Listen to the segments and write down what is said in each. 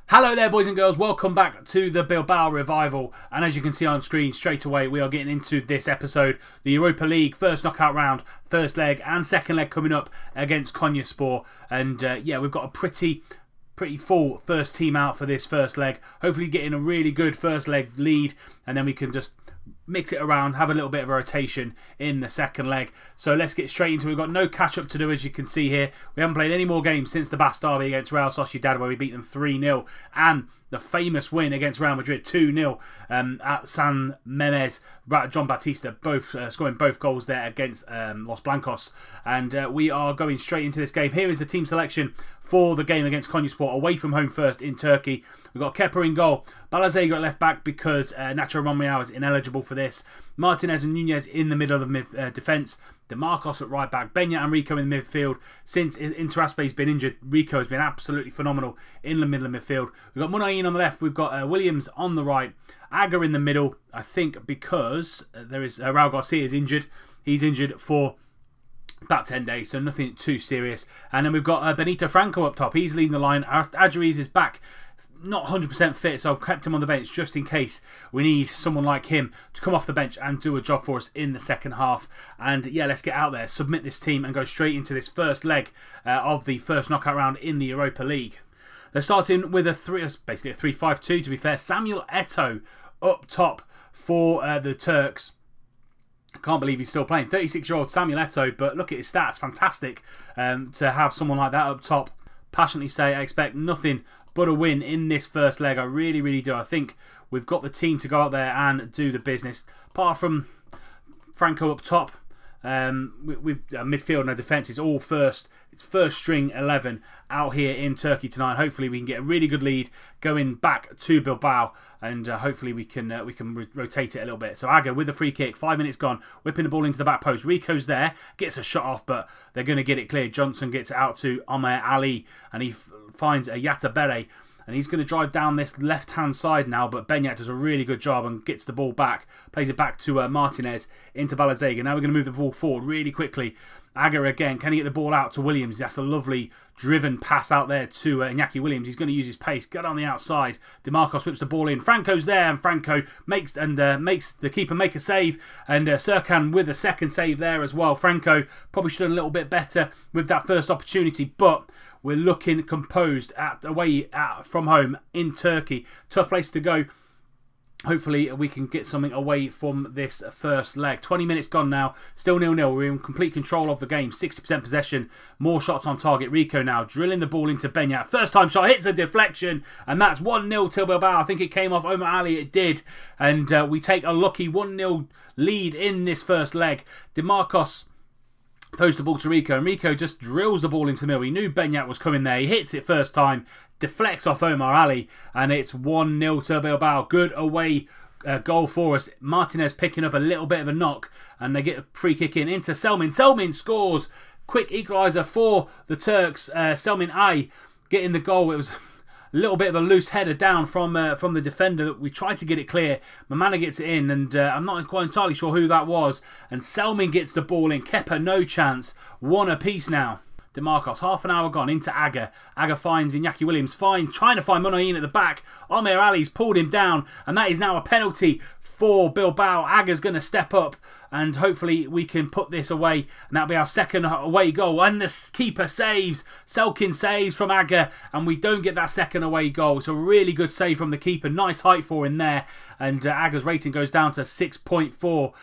Hello there, boys and girls. Welcome back to the Bilbao Revival. And as you can see on screen, straight away, we are getting into this episode. The Europa League first knockout round, first leg and second leg coming up against Konyaspor. And we've got a pretty full first team out for this first leg. Hopefully getting a really good first leg lead. And then we can just mix it around, have a little bit of a rotation in the second leg. So let's get straight into it. We've got no catch up to do, as you can see here. We haven't played any more games since the Basque derby against Real Sociedad, where we beat them 3-0, and the famous win against Real Madrid 2-0 at San Mamés. John Baptista both scoring both goals there against Los Blancos. And we are going straight into this game. Here is the team selection for the game against Konyaspor, away from home first in Turkey. We've got Kepa in goal, Balazaga at left back because Nacho Romeo is ineligible for this. Martinez and Nunez in the middle of the defence. DeMarcos at right back, Beñat and Rico in the midfield. Since Interaspe's been injured, Rico has been absolutely phenomenal in the middle of midfield. We've got Munayin on the left, we've got Williams on the right, Aga in the middle, I think because there is Raul Garcia is injured. He's injured for about 10 days, so nothing too serious. And then we've got Benito Franco up top. He's leading the line. Adjariz is back, not 100% fit, so I've kept him on the bench just in case we need someone like him to come off the bench and do a job for us in the second half. And yeah, let's get out there, submit this team and go straight into this first leg of the first knockout round in the Europa League. They're starting with basically a 3-5-2 to be fair. Samuel Eto'o up top for the Turks. I can't believe he's still playing. 36-year-old Samuel Eto'o, but look at his stats. Fantastic to have someone like that up top. Passionately say I expect nothing but a win in this first leg. I really, really do. I think we've got the team to go out there and do the business. Apart from Franco up top, with midfield and our defence is all first. It's first string 11 out here in Turkey tonight. Hopefully we can get a really good lead going back to Bilbao, and hopefully we can rotate it a little bit. So Aga with the free kick, 5 minutes gone, whipping the ball into the back post. Rico's there, gets a shot off, but they're going to get it cleared. Johnson gets it out to Omer Ali, and he finds a Yatta Bere. And he's going to drive down this left-hand side now, but Beñat does a really good job and gets the ball back. Plays it back to Martinez into Balazaga. Now we're going to move the ball forward really quickly. Aga again, can he get the ball out to Williams? That's a lovely driven pass out there to Iñaki Williams. He's going to use his pace, get on the outside. DeMarcos whips the ball in. Franco's there, and Franco makes the keeper make a save. And Serkan with a second save there as well. Franco probably should have done a little bit better with that first opportunity, but we're looking composed away from home in Turkey. Tough place to go. Hopefully we can get something away from this first leg. 20 minutes gone now. Still 0-0. We're in complete control of the game. 60% possession. More shots on target. Rico now drilling the ball into Beñat. First time shot hits a deflection. And that's 1-0 to Bilbao. I think it came off Omer Ali. It did. And we take a lucky 1-0 lead in this first leg. DeMarcos throws the ball to Rico, and Rico just drills the ball into the middle. He knew Beñat was coming there. He hits it first time, deflects off Omer Ali, and it's 1-0 to Bilbao. Good away goal for us. Martinez picking up a little bit of a knock, and they get a free kick into Selmin. Selmin scores. Quick equaliser for the Turks. Selmin Ay getting the goal. It was a little bit of a loose header down from the defender. We tried to get it clear. Mamana gets it in, and I'm not quite entirely sure who that was. And Selmin gets the ball in. Kepa, no chance. One apiece now. DeMarcos, half an hour gone into Aga. Aga finds Iñaki Williams, trying to find Munayin at the back. Omer Ali's pulled him down, and that is now a penalty for Bilbao. Aga's going to step up, and hopefully we can put this away, and that'll be our second away goal. And the keeper saves. Selkin saves from Aga, and we don't get that second away goal. It's a really good save from the keeper. Nice height for him there, and Aga's rating goes down to 6.4.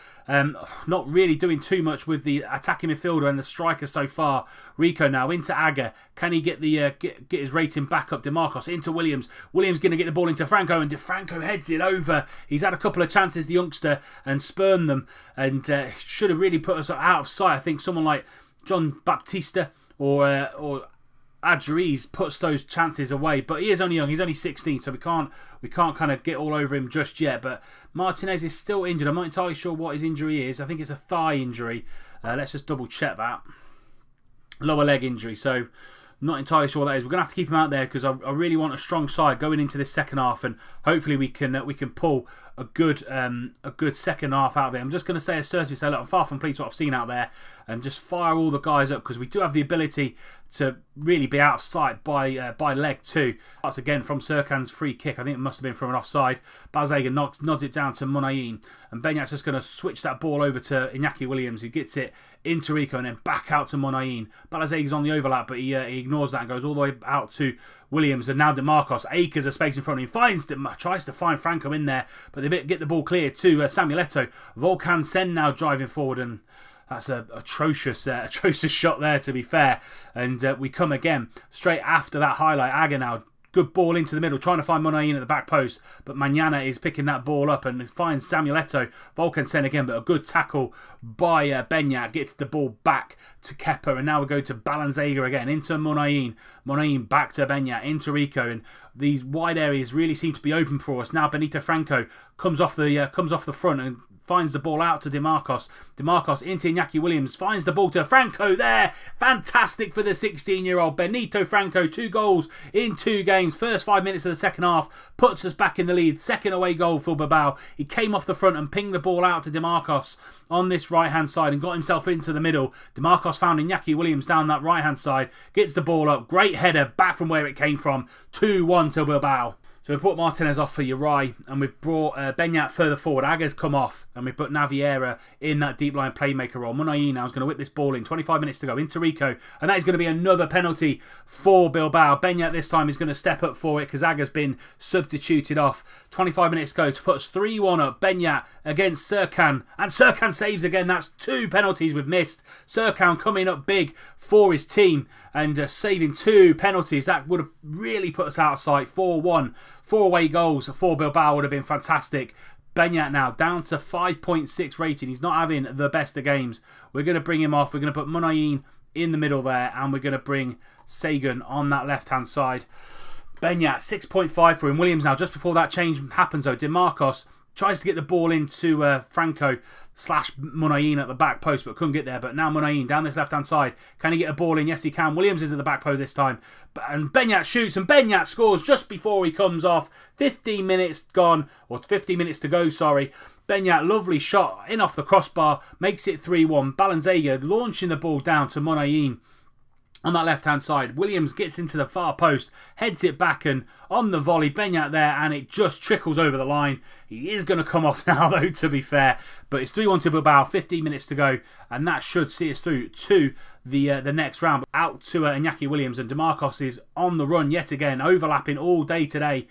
Not really doing too much with the attacking midfielder and the striker so far. Rico now into Aga. Can he get the get his rating back up? DeMarcos into Williams. Williams going to get the ball into Franco, and Franco heads it over. He's had a couple of chances, the youngster, and spurned them, and should have really put us out of sight. I think someone like John Baptista or Adjariz puts those chances away, but he is only young. He's only 16, so we can't kind of get all over him just yet. But Martinez is still injured. I'm not entirely sure what his injury is. I think it's a thigh injury. Let's just double check that. Lower leg injury. So not entirely sure what that is. We're going to have to keep him out there because I really want a strong side going into this second half, and hopefully we can pull a good second half out of it. I'm just going to say look, I'm far from pleased with what I've seen out there, and just fire all the guys up because we do have the ability to really be out of sight by leg 2. That's again from Serkan's free kick. I think it must have been from an offside. Balzega nods it down to Munayin, and Benyat's just going to switch that ball over to Iñaki Williams, who gets it into Rico and then back out to Munayin. Balzega's on the overlap, but he ignores that and goes all the way out to Williams, and now DeMarcos. Acres of space in front of him. Tries to find Franco in there, but they get the ball clear to Samuel Eto'o. Volkan Sen now driving forward, and that's a atrocious shot there, to be fair. And we come again straight after that highlight. Aga now, good ball into the middle, trying to find Munayin at the back post, but Mañana is picking that ball up and finds Samuel Eto'o. Volkan Sen again, but a good tackle by Benyat, gets the ball back to Kepa, and now we go to Balzega again, into Munayin. Munayin back to Benyat, into Rico, and these wide areas really seem to be open for us. Now Benito Franco comes off the front and finds the ball out to DeMarcos. DeMarcos into Iñaki Williams, finds the ball to Franco there. Fantastic for the 16-year-old Benito Franco. 2 goals in 2 games. First 5 minutes of the second half puts us back in the lead. Second away goal for Bilbao. He came off the front and pinged the ball out to DeMarcos on this right-hand side and got himself into the middle. DeMarcos found Iñaki Williams down that right-hand side. Gets the ball up. Great header back from where it came from. 2-1 to Bilbao. So we put Martinez off for Uri, and we've brought Benyat further forward. Aga's come off, and we put Naviera in that deep line playmaker role. Munayin now is going to whip this ball in. 25 minutes to go into Rico, and that is going to be another penalty for Bilbao. Benyat this time is going to step up for it because Aga's been substituted off. 25 minutes to go to put us 3-1 up. Benyat against Serkan, and Serkan saves again. That's 2 penalties we've missed. Serkan coming up big for his team and saving 2 penalties. That would have really put us out of sight. 4-1. 4 away goals for Bilbao would have been fantastic. Benyat now down to 5.6 rating. He's not having the best of games. We're going to bring him off. We're going to put Munayin in the middle there, and we're going to bring Sagan on that left-hand side. Benyat, 6.5 for him. Williams now, just before that change happens though, DeMarcos tries to get the ball into Franco / Munayin at the back post, but couldn't get there. But now Munayin down this left-hand side. Can he get a ball in? Yes, he can. Williams is at the back post this time. And Benyat shoots, and Benyat scores just before he comes off. 15 minutes gone, or 15 minutes to go, sorry. Benyat, lovely shot in off the crossbar, makes it 3-1. Balzega launching the ball down to Munayin on that left-hand side. Williams gets into the far post, heads it back, and on the volley, Benyat there, and it just trickles over the line. He is going to come off now, though, to be fair. But it's 3-1 to Bilbao, 15 minutes to go, and that should see us through to the next round. Out to Iñaki Williams, and DeMarcos is on the run yet again, overlapping all day today.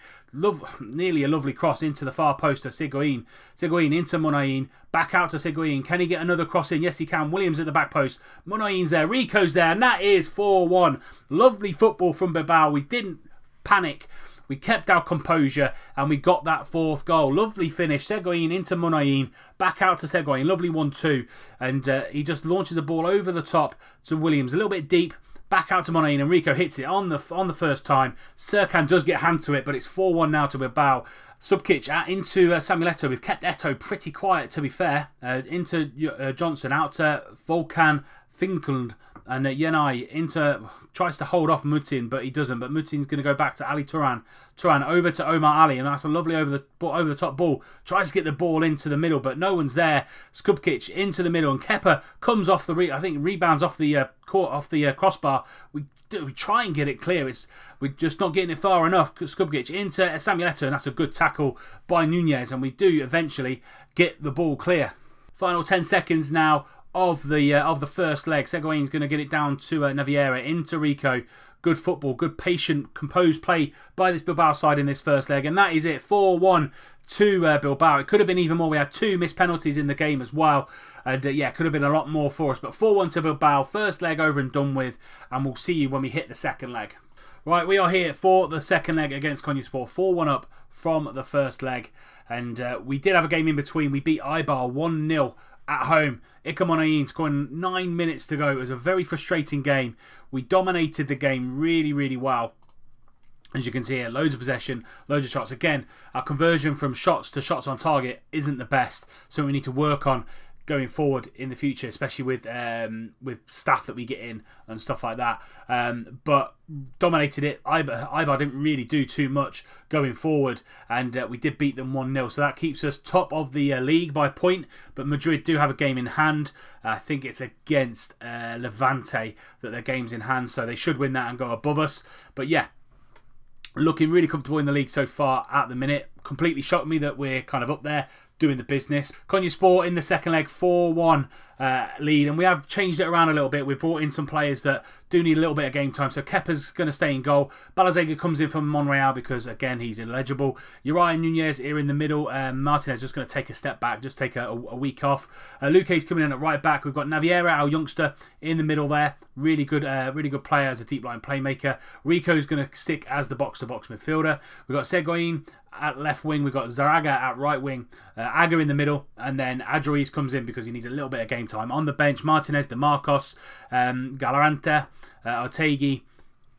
Nearly a lovely cross into the far post to Seguin. Seguin into Munayin, back out to Seguin. Can he get another cross in? Yes, he can. Williams at the back post. Munayin's there, Rico's there, and that is 4-1. Lovely football from Bilbao. We didn't panic. We kept our composure, and we got that 4th goal. Lovely finish. Seguin into Munayin, back out to Seguin. Lovely 1-2, and he just launches the ball over the top to Williams, a little bit deep. Back out to Munayin, and Rico hits it on the first time. Serkan does get a hand to it, but it's 4-1 now to Bilbao. Subkic into Samuel Eto'o. We've kept Eto'o pretty quiet, to be fair. Into Johnson, out to Volkan Finkelnd. And Yenai tries to hold off Mutin, but he doesn't. But Mutin's going to go back to Ali Turan. Turan over to Omar Ali, and that's a lovely over the top ball. Tries to get the ball into the middle, but no one's there. Skubkic into the middle, and Kepa comes off the rebounds off the crossbar. We try and get it clear. We're just not getting it far enough. Skubkic into Samuel Eto'o, and that's a good tackle by Nunez, and we do eventually get the ball clear. Final 10 seconds now of the first leg. Seguin's going to get it down to Naviera, into Rico. Good football, good patient, composed play by this Bilbao side in this first leg, and that is it. 4-1 to Bilbao. It could have been even more. We had 2 missed penalties in the game as well, and it could have been a lot more for us. But 4-1 to Bilbao. First leg over and done with, and we'll see you when we hit the second leg. Right, we are here for the second leg against Konyaspor. 4-1 up from the first leg, and we did have a game in between. We beat Eibar 1-0 at home. Ilkay Munayin scoring 9 minutes to go. It was a very frustrating game. We dominated the game really, really well. As you can see here, loads of possession, loads of shots. Again, our conversion from shots to shots on target isn't the best, so we need to work on going forward in the future, especially with staff that we get in and stuff like that. But dominated it. Eibar didn't really do too much going forward, and we did beat them 1-0. So that keeps us top of the league by a point. But Madrid do have a game in hand. I think it's against Levante that their game's in hand, so they should win that and go above us. But yeah, looking really comfortable in the league so far at the minute. Completely shocked me that we're kind of up there doing the business. Konyaspor in the second leg, 4-1 lead, and we have changed it around a little bit. We've brought in some players that do need a little bit of game time. So Kepa's going to stay in goal. Balazaga comes in from Monreal because, again, he's ineligible. Uriah and Nunez are in the middle. Martinez just going to take a step back, just take a week off. Luque's coming in at right back. We've got Naviera, our youngster, in the middle there. Really good player as a deep line playmaker. Rico's going to stick as the box-to-box midfielder. We've got Seguin at left wing. We've got Zaraga at right wing. Aga in the middle. And then Adrois comes in because he needs a little bit of game time. On the bench, Martinez, De Marcos, Galaranta, Ortegui,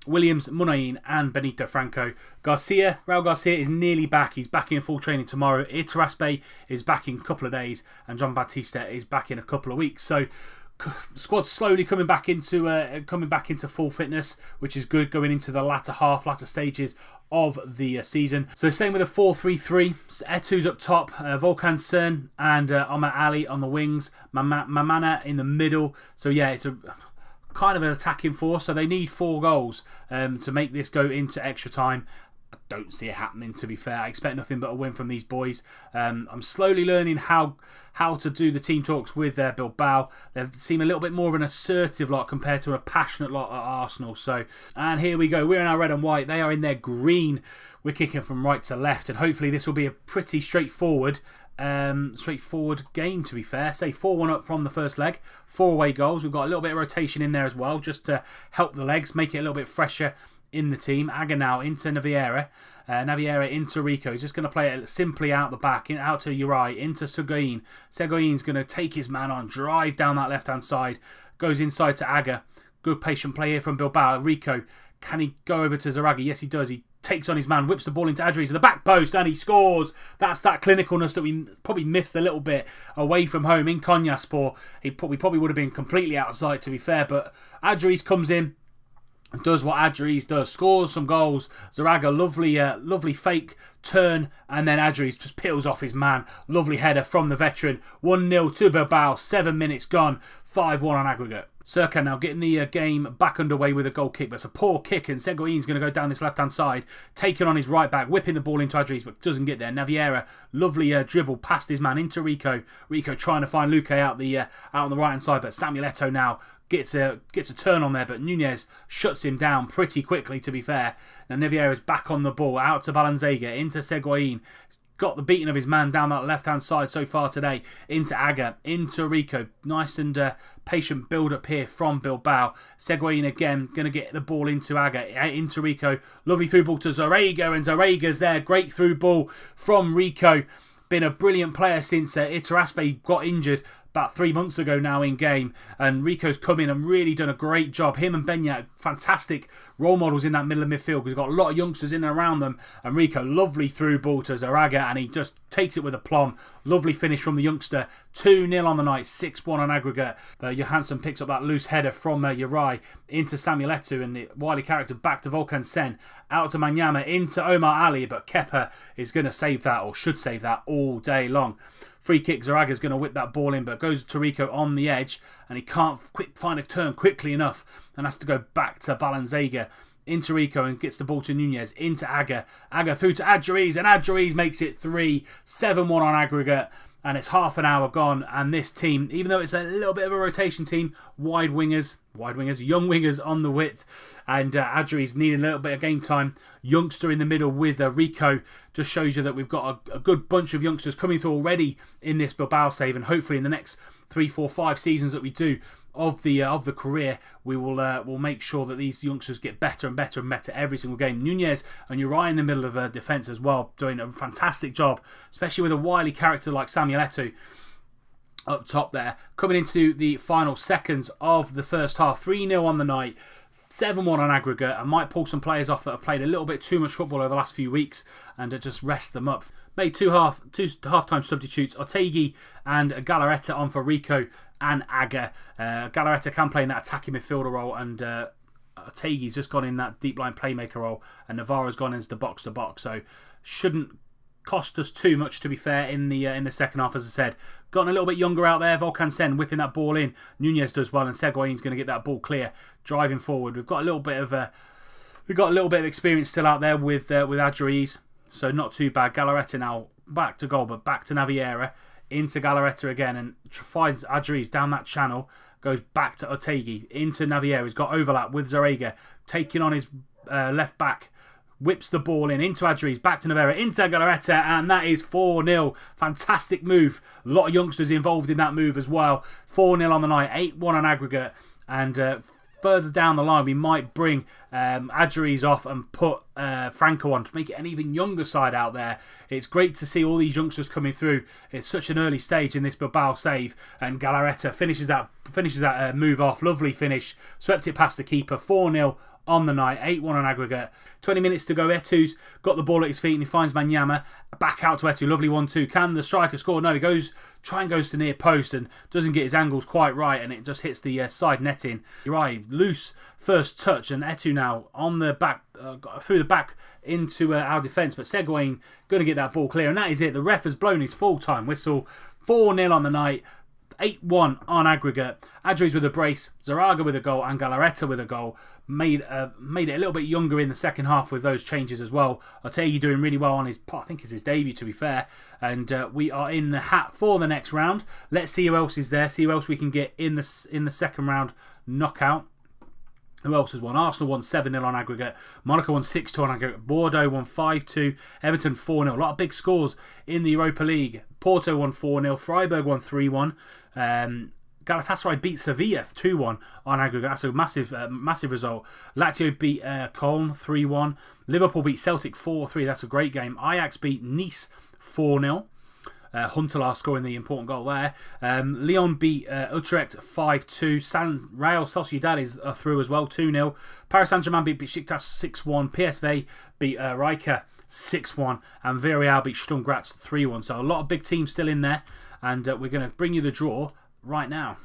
Williams, Munain and Benito Franco. Raul Garcia is nearly back. He's back in full training tomorrow. Iturraspe is back in a couple of days. And John Batista is back in a couple of weeks. So squad's slowly coming back into full fitness, which is good going into the latter stages of the season. So staying with a 4-3-3, Etu's up top, Volkan Sen and Omar Ali on the wings, Mamana in the middle. So yeah, it's a kind of an attacking force, so they need 4 goals to make this go into extra time. I don't see it happening, to be fair. I expect nothing but a win from these boys. I'm slowly learning how to do the team talks with Bilbao. They seem a little bit more of an assertive lot compared to a passionate lot at Arsenal. So, and here we go. We're in our red and white. They are in their green. We're kicking from right to left, and hopefully this will be a pretty straightforward game, to be fair. Say 4-1 up from the first leg, 4 away goals. We've got a little bit of rotation in there as well, just to help the legs, make it a little bit fresher in the team. Aga now into Naviera. Naviera into Rico. He's just going to play it simply out the back, out to Uri, into Seguin. Seguin's going to take his man on, drive down that left-hand side, goes inside to Aga. Good patient play here from Bilbao. Rico, can he go over to Zaraga? Yes, he does. He takes on his man, whips the ball into Adri's at the back post, and he scores. That's that clinicalness that we probably missed a little bit away from home in Konyaspor. We probably would have been completely outside, to be fair, but Adri's comes in, does what Adri's does, scores some goals. Zaraga, lovely fake turn, and then Adri's just peels off his man. Lovely header from the veteran. 1-0 to Bilbao, 7 minutes gone, 5-1 on aggregate. Circa now getting the game back underway with a goal kick, but it's a poor kick, and Seguin's going to go down this left-hand side, taking on his right back, whipping the ball into Adri's, but doesn't get there. Naviera, lovely dribble past his man into Rico. Rico trying to find Luque out on the right-hand side, but Samuel Eto'o now gets a turn on there, but Nunez shuts him down pretty quickly, to be fair. Now Naviera's back on the ball, out to Balanzega, into Seguin. Got the beating of his man down that left-hand side so far today. Into Aga, into Rico. Nice and patient build-up here from Bilbao. Seguin again, going to get the ball into Aga, into Rico. Lovely through ball to Zaraga, and Zaraga's there. Great through ball from Rico. Been a brilliant player since Iturraspe got injured about 3 months ago now in game, and Rico's come in and really done a great job. Him and Beñat, fantastic role models in that middle of midfield, because we've got a lot of youngsters in and around them, and Rico, lovely through ball to Zaraga, and he just takes it with aplomb. Lovely finish from the youngster. 2-0 on the night, 6-1 on aggregate. Johansson picks up that loose header from Uri into Samuel Eto'o, and the wily character back to Volkan Sen, out to Manyama, into Omar Ali, but Kepa is going to save that, or should save that, all day long. Free kick, Zaraga's going to whip that ball in, but goes to Rico on the edge, and he can't find a turn quickly enough, and has to go back to Balanzega, into Rico, and gets the ball to Nunez, into Aga. Aga through to Adjariz, and Adjariz makes it 3, 7-1 on aggregate, and it's half an hour gone, and this team, even though it's a little bit of a rotation team, young wingers on the width, and Adjariz needing a little bit of game time. Youngster in the middle with Rico just shows you that we've got a good bunch of youngsters coming through already in this Bilbao save, and hopefully in the next 3, 4, 5 seasons that we do of the career, we will make sure that these youngsters get better and better and better every single game. Nunez and Uri in the middle of defence as well, doing a fantastic job, especially with a wily character like Samuel Eto'o up top there. Coming into the final seconds of the first half, 3-0 on the night. 7-1 on aggregate, and might pull some players off that have played a little bit too much football over the last few weeks and just rest them up. Made two half-time substitutes, Otegi and Galarreta on for Rico and Aga. Galarreta can play in that attacking midfielder role, and Otegi's just gone in that deep line playmaker role, and Navarro's gone into the box-to-box, so shouldn't cost us too much, to be fair, in the second half. As I said, gotten a little bit younger out there. Volkan Sen whipping that ball in. Nunez does well, and Seguin's going to get that ball clear, driving forward. We've got a little bit of experience still out there with Adjariz, so not too bad. Galarreta now back to goal, but back to Naviera, into Galarreta again, and finds Adjariz down that channel. Goes back to Otegi, into Naviera. He's got overlap with Zarega, taking on his left back. Whips the ball into Adjariz, back to Navarra, into Galarreta, and that is 4-0. Fantastic move. A lot of youngsters involved in that move as well. 4-0 on the night, 8-1 on aggregate, and further down the line we might bring Adjariz off and put Franco on to make it an even younger side out there. It's great to see all these youngsters coming through. It's such an early stage in this Bilbao save, and Galarreta finishes that move off. Lovely finish, swept it past the keeper. 4-0 on the night, 8-1 on aggregate. 20 minutes to go. Etu's got the ball at his feet and he finds Manyama. Back out to Etu. Lovely 1-2. Can the striker score? No, he goes to near post and doesn't get his angles quite right, and it just hits the side netting. You're right, loose first touch, and Etu now on the back, through the back into our defence, but Seguin going to get that ball clear, and that is it. The ref has blown his full-time whistle. 4-0 on the night. 8-1 on aggregate. Adjariz with a brace, Zaraga with a goal, and Galarreta with a goal. Made it a little bit younger in the second half with those changes as well. Otegi doing really well on his, I think it's his debut, to be fair. And we are in the hat for the next round. Let's see who else is there. See who else we can get in the second round knockout. Who else has won? Arsenal won 7-0 on aggregate. Monaco won 6-2 on aggregate. Bordeaux won 5-2. Everton 4-0. A lot of big scores in the Europa League. Porto won 4-0. Freiburg won 3-1. Galatasaray beat Sevilla 2-1 on aggregate. That's a massive result. Lazio beat Köln 3-1. Liverpool beat Celtic 4-3. That's a great game. Ajax beat Nice 4-0. Huntelaar scoring the important goal there. Lyon beat Utrecht 5-2. Real Sociedad is through as well, 2-0. Paris Saint-Germain beat Besiktas 6-1. PSV beat Rijeka 6-1. And Villarreal beat Sturm Graz 3-1. So a lot of big teams still in there. And we're going to bring you the draw right now.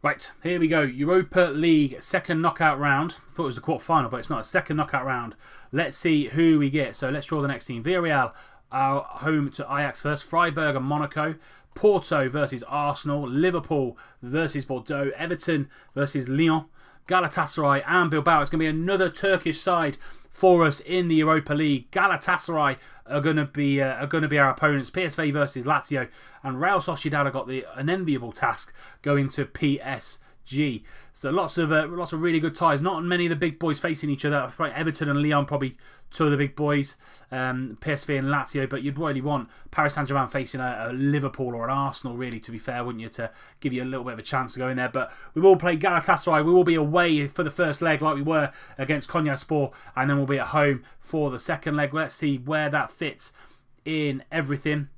Right, here we go. Europa League second knockout round. I thought it was the quarter-final, but it's not. A second knockout round. Let's see who we get. So let's draw the next team. Villarreal are home to Ajax first. Freiburg and Monaco. Porto versus Arsenal. Liverpool versus Bordeaux. Everton versus Lyon. Galatasaray and Bilbao. It's going to be another Turkish side for us in the Europa League. Galatasaray are going to be our opponents. PSV versus Lazio, and Real Sociedad have got an enviable task going to PSG. So lots of really good ties. Not many of the big boys facing each other. Everton and Lyon probably two of the big boys. PSV and Lazio, but you'd really want Paris Saint-Germain facing a Liverpool or an Arsenal, really, to be fair, wouldn't you, to give you a little bit of a chance to go in there. But we will play Galatasaray. We will be away for the first leg like we were against Konyaspor, and then we'll be at home for the second leg. Let's see where that fits in everything.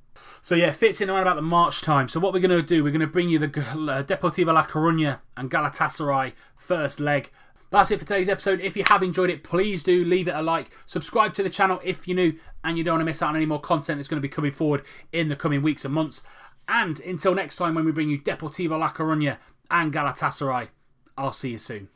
So yeah, fits in around about the March time. So what we're going to do, we're going to bring you the Deportivo La Coruña and Galatasaray first leg. That's it for today's episode. If you have enjoyed it, please do leave it a like. Subscribe to the channel if you're new and you don't want to miss out on any more content that's going to be coming forward in the coming weeks and months. And until next time when we bring you Deportivo La Coruña and Galatasaray, I'll see you soon.